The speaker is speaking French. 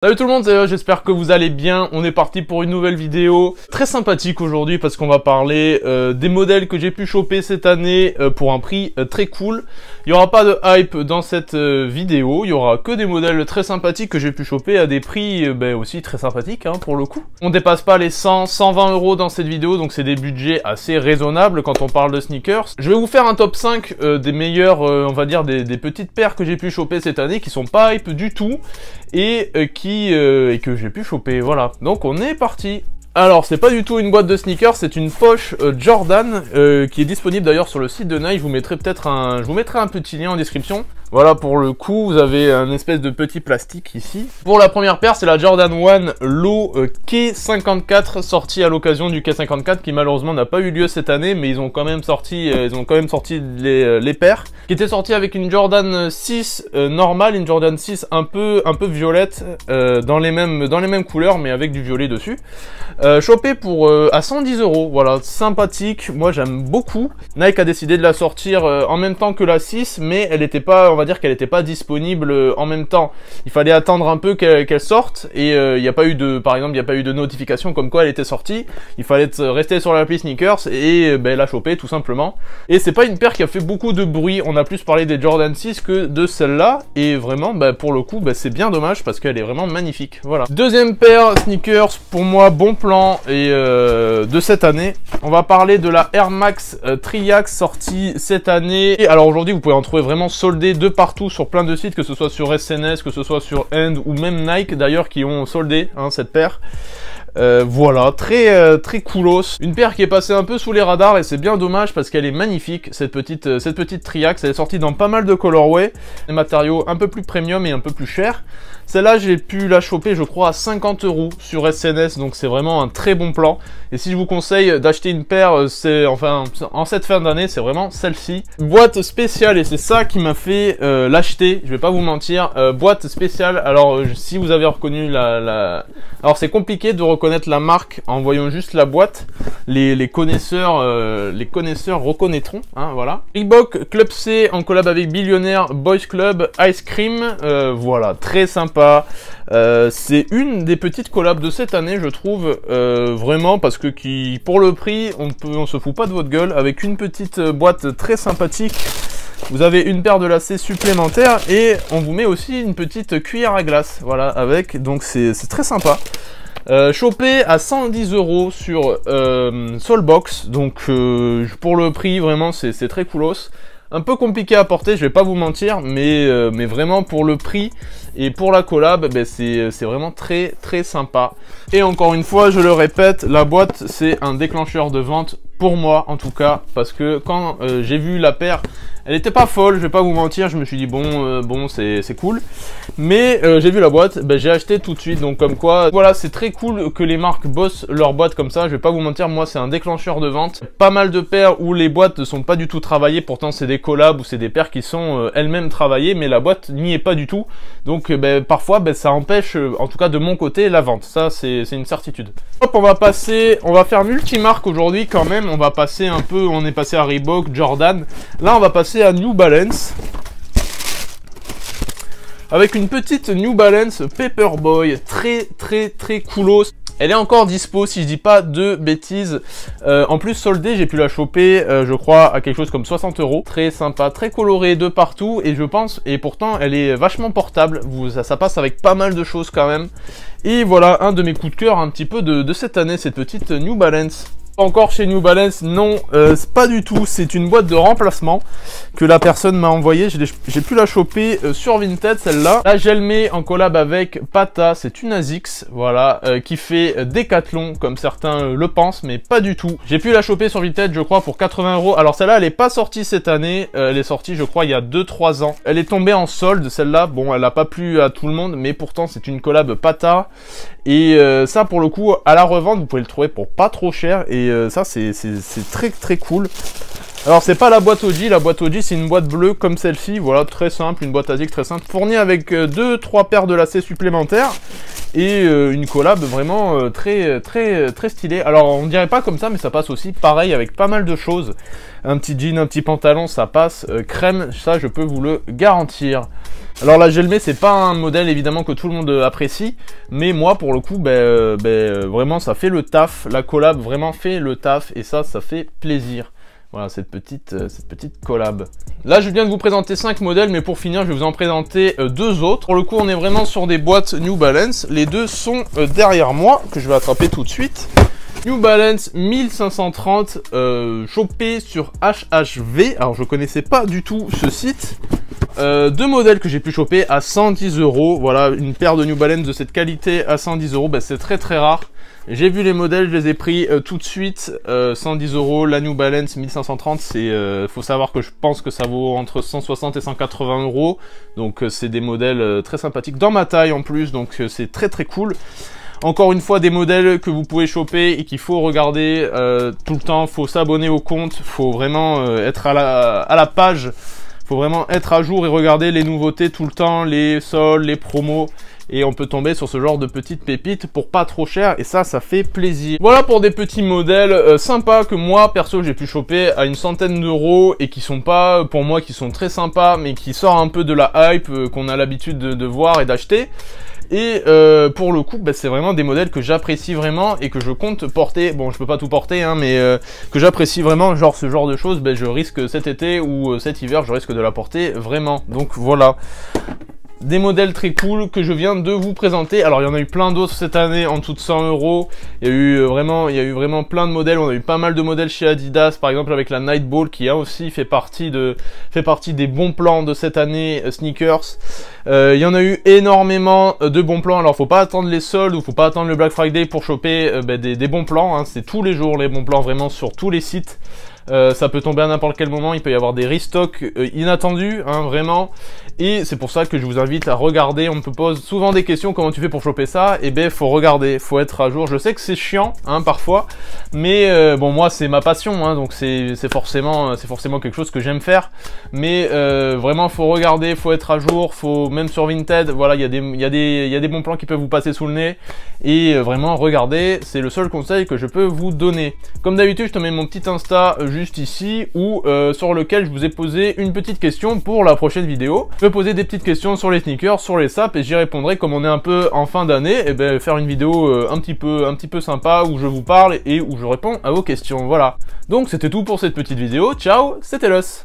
Salut tout le monde, j'espère que vous allez bien. On est parti pour une nouvelle vidéo très sympathique aujourd'hui parce qu'on va parler des modèles que j'ai pu choper cette année pour un prix très cool. Il n'y aura pas de hype dans cette vidéo, il y aura que des modèles très sympathiques que j'ai pu choper à des prix aussi très sympathiques pour le coup. On dépasse pas les 100-120 euros dans cette vidéo, donc c'est des budgets assez raisonnables quand on parle de sneakers. Je vais vous faire un top 5 des meilleurs, on va dire des petites paires que j'ai pu choper cette année qui sont pas hype du tout et que j'ai pu choper, voilà. Donc on est parti. Alors c'est pas du tout une boîte de sneakers, c'est une poche Jordan qui est disponible d'ailleurs sur le site de Nike. Je vous mettrai un petit lien en description. Voilà, pour le coup, vous avez un espèce de petit plastique ici. Pour la première paire, c'est la Jordan 1 Low K54, sortie à l'occasion du K54, qui malheureusement n'a pas eu lieu cette année, mais ils ont quand même sorti les paires, qui étaient sorties avec une Jordan 6 normale, une Jordan 6 un peu violette, dans les mêmes couleurs, mais avec du violet dessus. Chopé pour à 110 euros, voilà, sympathique. Moi, j'aime beaucoup. Nike a décidé de la sortir en même temps que la 6, mais elle n'était pas, on va dire qu'elle n'était pas disponible en même temps. Il fallait attendre un peu qu'elle sorte et il n'y a pas eu de, par exemple, il n'y a pas eu de notification comme quoi elle était sortie. Il fallait rester sur l'appli Sneakers et la choper tout simplement. Et c'est pas une paire qui a fait beaucoup de bruit. On a plus parlé des Jordan 6 que de celle-là et vraiment, pour le coup, c'est bien dommage parce qu'elle est vraiment magnifique. Voilà. Deuxième paire sneakers pour moi, bon plan et de cette année. On va parler de la Air Max Triax sortie cette année. Et alors aujourd'hui, vous pouvez en trouver vraiment soldé de partout sur plein de sites, que ce soit sur SNS, que ce soit sur End ou même Nike d'ailleurs qui ont soldé cette paire. Voilà, très coolos. Une paire qui est passée un peu sous les radars et c'est bien dommage parce qu'elle est magnifique, cette petite Triax. Elle est sortie dans pas mal de colorways, des matériaux un peu plus premium et un peu plus chers. Celle-là, j'ai pu la choper, je crois, à 50 euros sur SNS, donc c'est vraiment un très bon plan. Et si je vous conseille d'acheter une paire, en cette fin d'année, c'est vraiment celle-ci. Boîte spéciale, et c'est ça qui m'a fait l'acheter, je vais pas vous mentir. Boîte spéciale, alors si vous avez reconnu alors c'est compliqué de reconnaître la marque en voyant juste la boîte. Les connaisseurs reconnaîtront, voilà. Reebok Club C en collab avec Billionaire Boys Club Ice Cream, voilà, très sympa. C'est une des petites collabs de cette année, je trouve, vraiment, parce que pour le prix, on se fout pas de votre gueule, avec une petite boîte très sympathique. Vous avez une paire de lacets supplémentaires et on vous met aussi une petite cuillère à glace, voilà, avec, donc c'est très sympa. Chopé à 110 euros sur Soulbox, donc pour le prix, vraiment, c'est très coolos. Un peu compliqué à porter, je vais pas vous mentir, mais vraiment pour le prix et pour la collab, c'est vraiment très sympa. Et encore une fois, je le répète, la boîte c'est un déclencheur de vente pour moi en tout cas, parce que quand j'ai vu la paire, elle était pas folle, je vais pas vous mentir, je me suis dit bon c'est cool, mais j'ai vu la boîte, j'ai acheté tout de suite, donc comme quoi, voilà, c'est très cool que les marques bossent leur boîte comme ça. Je vais pas vous mentir, moi c'est un déclencheur de vente. Pas mal de paires où les boîtes ne sont pas du tout travaillées, pourtant c'est des collabs ou c'est des paires qui sont elles-mêmes travaillées, mais la boîte n'y est pas du tout, donc parfois ça empêche, en tout cas de mon côté, la vente, ça c'est une certitude. Hop, on va faire multimarque aujourd'hui quand même. On va passer un peu, on est passé à Reebok, Jordan. Là, on va passer à New Balance. Avec une petite New Balance Paperboy, très coolos. Elle est encore dispo, si je dis pas de bêtises. En plus, soldée, j'ai pu la choper, je crois, à quelque chose comme 60 euros. Très sympa, très colorée de partout. Et je pense, et pourtant, elle est vachement portable. Ça passe avec pas mal de choses quand même. Et voilà, un de mes coups de cœur un petit peu de cette année, cette petite New Balance. Encore chez New Balance, non, pas du tout. C'est une boîte de remplacement que la personne m'a envoyée. J'ai pu la choper sur Vinted, celle-là. Là, je le mets en collab avec Pata. C'est une ASICS, voilà, qui fait Décathlon, comme certains le pensent, mais pas du tout. J'ai pu la choper sur Vinted, je crois, pour 80 euros. Alors celle-là, elle est pas sortie cette année. Elle est sortie, je crois, il y a 2-3 ans. Elle est tombée en solde, celle-là. Bon, elle n'a pas plu à tout le monde, mais pourtant, c'est une collab Pata. Et ça, pour le coup, à la revente, vous pouvez le trouver pour pas trop cher. Et ça, c'est très cool. Alors, c'est pas la boîte OG. La boîte OG, c'est une boîte bleue comme celle-ci. Voilà, très simple, une boîte ASICS très simple, fournie avec 2-3 paires de lacets supplémentaires. et une collab vraiment très stylée. Alors on dirait pas comme ça, mais ça passe aussi pareil avec pas mal de choses. Un petit jean, un petit pantalon, ça passe crème, ça je peux vous le garantir. Alors la Gelmé, c'est pas un modèle évidemment que tout le monde apprécie, mais moi pour le coup, vraiment ça fait le taf. La collab vraiment fait le taf et ça fait plaisir. Voilà cette petite collab. Là je viens de vous présenter 5 modèles, mais pour finir je vais vous en présenter 2 autres. Pour le coup on est vraiment sur des boîtes New Balance. Les deux sont derrière moi, que je vais attraper tout de suite. New Balance 1530, chopé sur HHV. Alors je connaissais pas du tout ce site. 2 modèles que j'ai pu choper à 110 €. Voilà, une paire de New Balance de cette qualité à 110 €, c'est très rare. J'ai vu les modèles, je les ai pris tout de suite. 110 €, la New Balance 1530, faut savoir que je pense que ça vaut entre 160 et 180 €. Donc c'est des modèles très sympathiques, dans ma taille en plus, donc c'est très cool. Encore une fois, des modèles que vous pouvez choper et qu'il faut regarder tout le temps. Faut s'abonner au compte, faut vraiment être à la page. Faut vraiment être à jour et regarder les nouveautés tout le temps, les soldes, les promos. Et on peut tomber sur ce genre de petites pépites pour pas trop cher, et ça fait plaisir. Voilà pour des petits modèles sympas que moi, perso, j'ai pu choper à une centaine d'euros et qui sont pas, pour moi, qui sont très sympas, mais qui sortent un peu de la hype qu'on a l'habitude de voir et d'acheter. Et pour le coup, c'est vraiment des modèles que j'apprécie vraiment et que je compte porter. Bon, je peux pas tout porter, hein, mais que j'apprécie vraiment. Genre ce genre de choses, je risque cet été ou cet hiver, je risque de la porter vraiment. Donc voilà. Des modèles très cool que je viens de vous présenter. Alors il y en a eu plein d'autres cette année en dessous de 100 €. Il y a eu vraiment plein de modèles. On a eu pas mal de modèles chez Adidas, par exemple avec la Nightball qui a aussi fait partie des bons plans de cette année sneakers. Il y en a eu énormément de bons plans. Alors faut pas attendre les soldes ou faut pas attendre le Black Friday pour choper des bons plans, hein. C'est tous les jours les bons plans, vraiment sur tous les sites. Ça peut tomber à n'importe quel moment, il peut y avoir des restocks inattendus, hein, vraiment. Et c'est pour ça que je vous invite à regarder. On me pose souvent des questions, comment tu fais pour choper ça? Et faut regarder, faut être à jour. Je sais que c'est chiant, hein, parfois, mais bon, moi c'est ma passion, hein, donc c'est forcément quelque chose que j'aime faire. Mais vraiment, faut regarder, faut être à jour, faut même sur Vinted, voilà, il y a des bons plans qui peuvent vous passer sous le nez. Et vraiment, regardez, c'est le seul conseil que je peux vous donner. Comme d'habitude, je te mets mon petit Insta juste ici, ou sur lequel je vous ai posé une petite question pour la prochaine vidéo. Je vais poser des petites questions sur les sneakers, sur les sapes, et j'y répondrai. Comme on est un peu en fin d'année, et faire une vidéo un petit peu sympa où je vous parle et où je réponds à vos questions. Voilà. Donc c'était tout pour cette petite vidéo. Ciao, c'était Los.